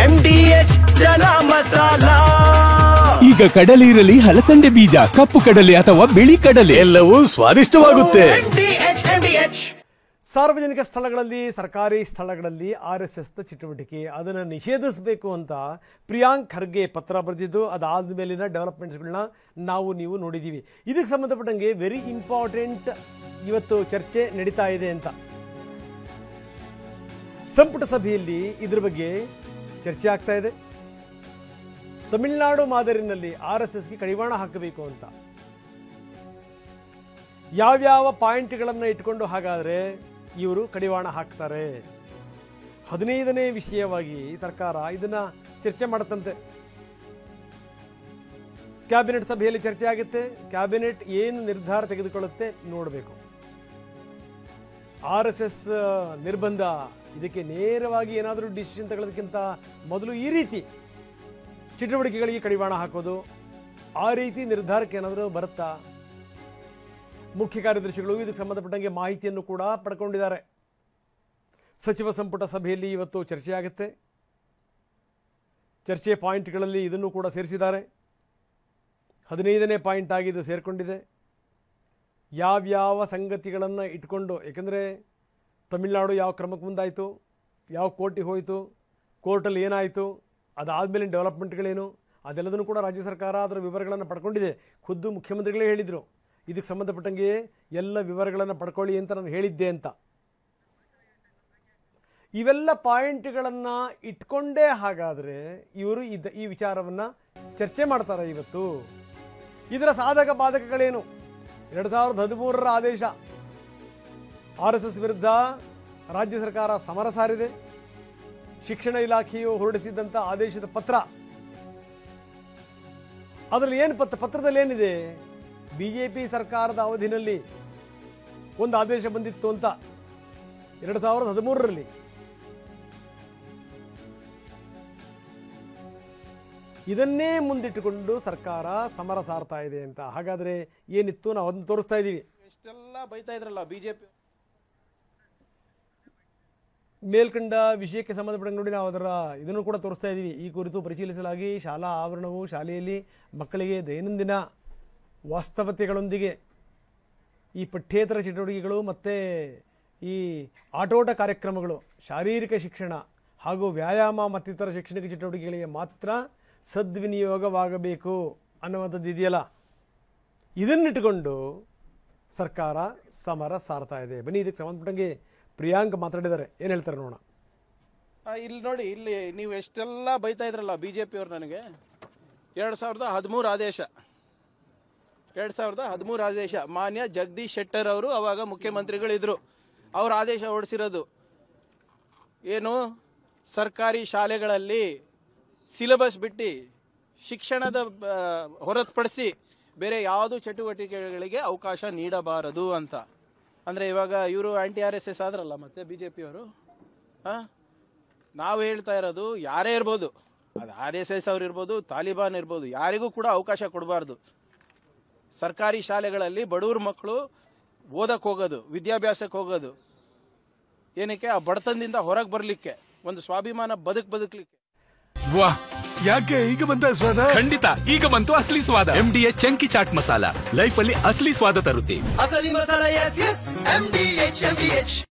MDH chana masala. ಈಗ ಕಡಲೆ ಇರಲಿ, ಹಲಸಂಡೆ ಬೀಜ, ಕಪ್ಪು ಕಡಲೆ ಅಥವಾ ಬಿಳಿ ಕಡಲೆ, ಎಲ್ಲವೂ ಸ್ವಾದಿಷ್ಟವಾಗುತ್ತೆ. ಸಾರ್ವಜನಿಕ ಸ್ಥಳಗಳಲ್ಲಿ, ಸರ್ಕಾರಿ ಸ್ಥಳಗಳಲ್ಲಿ RSS ಚಟುವಟಿಕೆ ಅದನ್ನು ನಿಷೇಧಿಸಬೇಕು ಅಂತ ಪ್ರಿಯಾಂಕ್ ಖರ್ಗೆ ಪತ್ರ ಬರೆದಿದ್ದು, ಅದಾದ ಮೇಲಿನ ಡೆವಲಪ್ಮೆಂಟ್ಸ್ಗಳನ್ನ ನೀವು ನೋಡಿದ್ದೀವಿ. ಇದಕ್ಕೆ ಸಂಬಂಧಪಟ್ಟಂಗೆ ವೆರಿ ಇಂಪಾರ್ಟೆಂಟ್ ಇವತ್ತು ಚರ್ಚೆ ನಡೀತಾ ಇದೆ ಅಂತ. ಸಂಪುಟ ಸಭೆಯಲ್ಲಿ ಇದ್ರ ಬಗ್ಗೆ ಚರ್ಚೆ ಆಗ್ತಾ ಇದೆ. ತಮಿಳುನಾಡು ಮಾದರಿನಲ್ಲಿ RSSಗೆ ಕಡಿವಾಣ ಹಾಕಬೇಕು ಅಂತ ಯಾವ್ಯಾವ ಪಾಯಿಂಟ್ಗಳನ್ನು ಇಟ್ಕೊಂಡು ಹಾಗಾದರೆ ಇವರು ಕಡಿವಾಣ ಹಾಕ್ತಾರೆ. 15ನೇ ವಿಷಯವಾಗಿ ಸರ್ಕಾರ ಇದನ್ನ ಚರ್ಚೆ ಮಾಡುತ್ತಂತೆ. ಕ್ಯಾಬಿನೆಟ್ ಸಭೆಯಲ್ಲಿ ಚರ್ಚೆ ಆಗುತ್ತೆ. ಕ್ಯಾಬಿನೆಟ್ ಏನು ನಿರ್ಧಾರ ತೆಗೆದುಕೊಳ್ಳುತ್ತೆ ನೋಡಬೇಕು. RSS ನಿರ್ಬಂಧ ಇದಕ್ಕೆ ನೇರವಾಗಿ ಏನಾದರೂ ಡಿಸಿಷನ್ ತಗೊಳ್ಳೋದಕ್ಕಿಂತ ಮೊದಲು ಈ ರೀತಿ ಚಟುವಟಿಕೆಗಳಿಗೆ ಕಡಿವಾಣ ಹಾಕೋದು, ಆ ರೀತಿ ನಿರ್ಧಾರಕ್ಕೆ ಏನಾದರೂ ಬರುತ್ತಾ? ಮುಖ್ಯ ಕಾರ್ಯದರ್ಶಿಗಳು ಇದಕ್ಕೆ ಸಂಬಂಧಪಟ್ಟಂಗೆ ಮಾಹಿತಿಯನ್ನು ಕೂಡ ಪಡ್ಕೊಂಡಿದ್ದಾರೆ. ಸಚಿವ ಸಂಪುಟ ಸಭೆಯಲ್ಲಿ ಇವತ್ತು ಚರ್ಚೆಯಾಗುತ್ತೆ. ಚರ್ಚೆ ಪಾಯಿಂಟ್ಗಳಲ್ಲಿ ಇದನ್ನು ಕೂಡ ಸೇರಿಸಿದ್ದಾರೆ. 15ನೇ ಪಾಯಿಂಟ್ ಆಗಿ ಇದು ಸೇರಿಕೊಂಡಿದೆ. ಯಾವ್ಯಾವ ಸಂಗತಿಗಳನ್ನು ಇಟ್ಕೊಂಡು, ಏಕೆಂದರೆ ತಮಿಳುನಾಡು ಯಾವ ಕ್ರಮಕ್ಕೆ ಮುಂದಾಯಿತು, ಯಾವ ಕೋರ್ಟಿಗೆ ಹೋಯಿತು, ಕೋರ್ಟಲ್ಲಿ ಏನಾಯಿತು, ಅದಾದಮೇಲೆ ಡೆವಲಪ್ಮೆಂಟ್ಗಳೇನು, ಅದೆಲ್ಲದನ್ನು ಕೂಡ ರಾಜ್ಯ ಸರ್ಕಾರ ಅದರ ವಿವರಗಳನ್ನು ಪಡ್ಕೊಂಡಿದೆ. ಖುದ್ದು ಮುಖ್ಯಮಂತ್ರಿಗಳೇ ಹೇಳಿದರು, ಇದಕ್ಕೆ ಸಂಬಂಧಪಟ್ಟಂಗೆ ಎಲ್ಲ ವಿವರಗಳನ್ನು ಪಡ್ಕೊಳ್ಳಿ ಅಂತ ನಾನು ಹೇಳಿದ್ದೆ ಅಂತ. ಇವೆಲ್ಲ ಪಾಯಿಂಟ್ಗಳನ್ನು ಇಟ್ಕೊಂಡೇ ಹಾಗಾದರೆ ಇವರು ಈ ವಿಚಾರವನ್ನು ಚರ್ಚೆ ಮಾಡ್ತಾರೆ ಇವತ್ತು. ಇದರ ಸಾಧಕ ಬಾಧಕಗಳೇನು? 2013ರ ಆದೇಶ, RSS ವಿರುದ್ಧ ರಾಜ್ಯ ಸರ್ಕಾರ ಸಮರ ಸಾರಿದೆ. ಶಿಕ್ಷಣ ಇಲಾಖೆಯು ಹೊರಡಿಸಿದಂಥ ಆದೇಶದ ಪತ್ರ, ಅದರಲ್ಲಿ ಏನು ಪತ್ರದಲ್ಲಿ ಏನಿದೆ? BJP ಸರ್ಕಾರದ ಅವಧಿನಲ್ಲಿ ಒಂದು ಆದೇಶ ಬಂದಿತ್ತು ಅಂತ 2013ರಲ್ಲಿ. ಇದನ್ನೇ ಮುಂದಿಟ್ಟುಕೊಂಡು ಸರ್ಕಾರ ಸಮರ ಸಾರ್ತಾ ಇದೆ ಅಂತ. ಹಾಗಾದರೆ ಏನಿತ್ತು ನಾವು ಅದನ್ನು ತೋರಿಸ್ತಾ ಇದ್ದೀವಿ. ಎಷ್ಟೆಲ್ಲ ಬೈತಾ ಇದ್ರಲ್ಲ ಬಿಜೆಪಿ. ಮೇಲ್ಕಂಡ ವಿಷಯಕ್ಕೆ ಸಂಬಂಧಪಟ್ಟಂಗೆ ನೋಡಿ ನಾವು ಅದರ ಇದನ್ನು ಕೂಡ ತೋರಿಸ್ತಾ ಇದ್ದೀವಿ. ಈ ಕುರಿತು ಪರಿಶೀಲಿಸಲಾಗಿ ಶಾಲಾ ಆವರಣವು, ಶಾಲೆಯಲ್ಲಿ ಮಕ್ಕಳಿಗೆ ದೈನಂದಿನ ವಾಸ್ತವತೆಗಳೊಂದಿಗೆ ಈ ಪಠ್ಯೇತರ ಚಟುವಟಿಕೆಗಳು ಮತ್ತು ಈ ಆಟೋಟ ಕಾರ್ಯಕ್ರಮಗಳು, ಶಾರೀರಿಕ ಶಿಕ್ಷಣ ಹಾಗೂ ವ್ಯಾಯಾಮ ಮತ್ತಿತರ ಶೈಕ್ಷಣಿಕ ಚಟುವಟಿಕೆಗಳಿಗೆ ಮಾತ್ರ ಸದ್ವಿನಿಯೋಗವಾಗಬೇಕು ಅನ್ನುವಂಥದ್ದು ಇದೆಯಲ್ಲ, ಇದನ್ನಿಟ್ಟುಕೊಂಡು ಸರ್ಕಾರ ಸಮರ ಸಾರ್ತಾ ಇದೆ. ಬನ್ನಿ ಇದಕ್ಕೆ ಸಂಬಂಧಪಟ್ಟಂಗೆ ಪ್ರಿಯಾಂಕ್ ಮಾತಾಡಿದ್ದಾರೆ, ಏನು ಹೇಳ್ತಾರೆ ನೋಡೋಣ. ಇಲ್ಲಿ ನೋಡಿ, ಇಲ್ಲಿ ನೀವು ಎಷ್ಟೆಲ್ಲ ಬೈತಾ ಇದ್ರಲ್ಲ ಬಿಜೆಪಿ ಅವರು ನನಗೆ. 2013 ಆದೇಶ, 2013 ಆದೇಶ ಮಾನ್ಯ ಜಗದೀಶ್ ಶೆಟ್ಟರ್ ಅವರು ಅವಾಗ ಮುಖ್ಯಮಂತ್ರಿಗಳಿದ್ರು. ಅವ್ರ ಆದೇಶ ಹೊರಡಿಸಿರೋದು ಏನು? ಸರ್ಕಾರಿ ಶಾಲೆಗಳಲ್ಲಿ ಸಿಲೆಬಸ್ ಬಿಟ್ಟು ಶಿಕ್ಷಣದ ಹೊರತುಪಡಿಸಿ ಬೇರೆ ಯಾವುದು ಚಟುವಟಿಕೆಗಳಿಗೆ ಅವಕಾಶ ನೀಡಬಾರದು ಅಂತ. ಅಂದರೆ ಇವಾಗ ಇವರು ಆಂಟಿ RSS ಆದ್ರಲ್ಲ ಮತ್ತೆ ಬಿಜೆಪಿ ಅವರು. ನಾವು ಹೇಳ್ತಾ ಇರೋದು, ಯಾರೇ ಇರ್ಬೋದು, ಅದು RSS ಅವ್ರು ಇರ್ಬೋದು, ತಾಲಿಬಾನ್ ಇರ್ಬೋದು, ಯಾರಿಗೂ ಕೂಡ ಅವಕಾಶ ಕೊಡಬಾರ್ದು. ಸರ್ಕಾರಿ ಶಾಲೆಗಳಲ್ಲಿ ಬಡವ್ರ ಮಕ್ಕಳು ಓದಕ್ಕೆ ಹೋಗೋದು, ವಿದ್ಯಾಭ್ಯಾಸಕ್ಕೆ ಹೋಗೋದು ಏನಕ್ಕೆ? ಆ ಬಡತನದಿಂದ ಹೊರಗೆ ಬರಲಿಕ್ಕೆ, ಒಂದು ಸ್ವಾಭಿಮಾನ ಬದುಕಲಿಕ್ಕೆ. ವಾಹ್, ಯಾಕೆ ಈಗ ಬಂತ ಸ್ವಾದ? ಖಂಡಿತ ಈಗ ಬಂತು ಅಸಲಿ ಸ್ವಾದ. MDH chunky chaat masala life ಅಲ್ಲಿ ಅಸಲಿ ಸ್ವಾದ ತರುತ್ತೆ. ಅಸಲಿ ಮಸಾಲ, MDH.